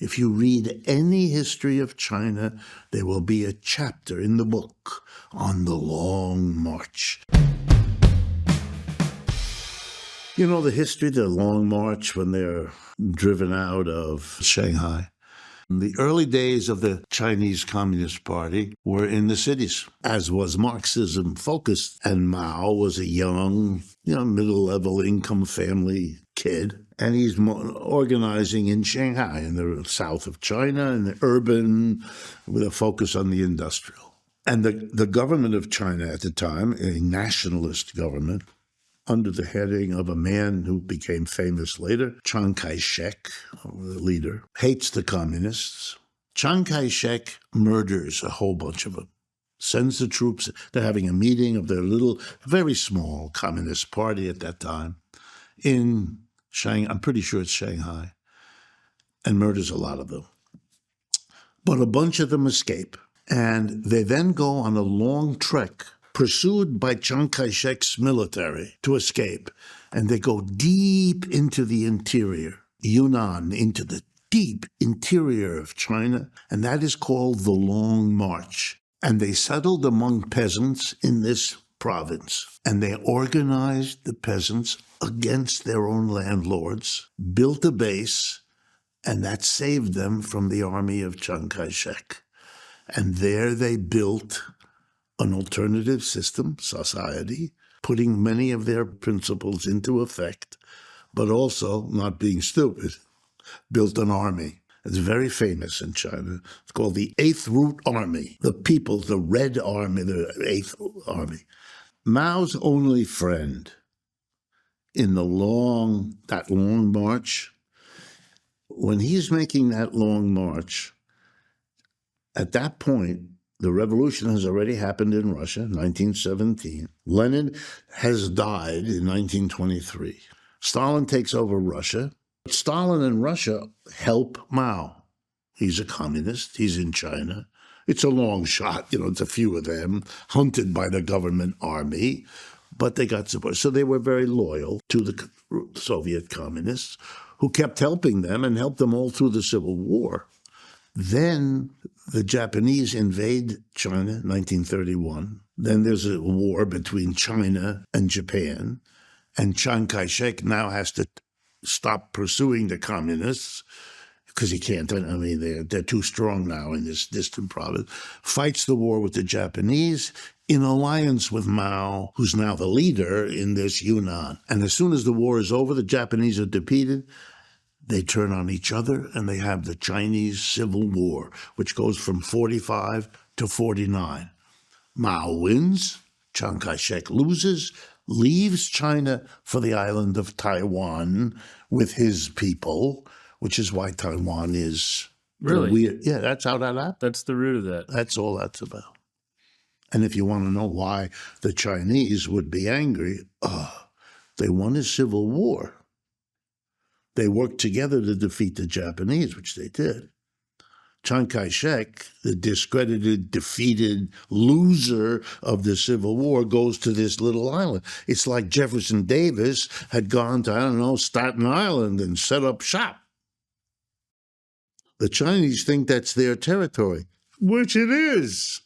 If you read any history of China, there will be a chapter in the book on the Long March. You know the history, the Long March, when they're driven out of Shanghai? The early days of the Chinese Communist Party were in the cities, as was Marxism focused. And Mao was a young, middle-level income family kid. And he's organizing in Shanghai, in the south of China, in the urban, with a focus on the industrial. And the government of China at the time, a nationalist government, under the heading of a man who became famous later, Chiang Kai-shek, the leader, hates the communists. Chiang Kai-shek murders a whole bunch of them, sends the troops. They're having a meeting of their little, very small communist party at that time in Shanghai. I'm pretty sure it's Shanghai, and murders a lot of them. But a bunch of them escape, and they then go on a long trek pursued by Chiang Kai-shek's military to escape. And they go deep into the interior, Yunnan, into the deep interior of China, and that is called the Long March. And they settled among peasants in this province, and they organized the peasants against their own landlords, built a base, and that saved them from the army of Chiang Kai-shek. And there they built an alternative system, society, putting many of their principles into effect, but also, not being stupid, built an army. It's very famous in China. It's called the Eighth Root Army, the people, the Red Army, the Eighth Army. Mao's only friend in that long march, when he's making that long march, at that point, the revolution has already happened in Russia, 1917. Lenin has died in 1923. Stalin takes over Russia. Stalin and Russia help Mao. He's a communist. He's in China. It's a long shot. It's a few of them, hunted by the government army, but they got support. So they were very loyal to the Soviet communists, who kept helping them and helped them all through the Civil War. Then the Japanese invade China, 1931. Then there's a war between China and Japan. And Chiang Kai-shek now has to stop pursuing the communists because he can't. They're too strong now in this distant province. Fights the war with the Japanese in alliance with Mao, who's now the leader in this Yunnan. And as soon as the war is over, the Japanese are defeated. They turn on each other, and they have the Chinese Civil War, which goes from 45 to 49. Mao wins, Chiang Kai-shek loses, leaves China for the island of Taiwan with his people, which is why Taiwan is really weird. Yeah, that's how that happened. That's the root of that. That's all that's about. And if you want to know why the Chinese would be angry, they won a civil war. They worked together to defeat the Japanese, which they did. Chiang Kai-shek, the discredited, defeated loser of the Civil War, goes to this little island. It's like Jefferson Davis had gone to, Staten Island and set up shop. The Chinese think that's their territory, which it is.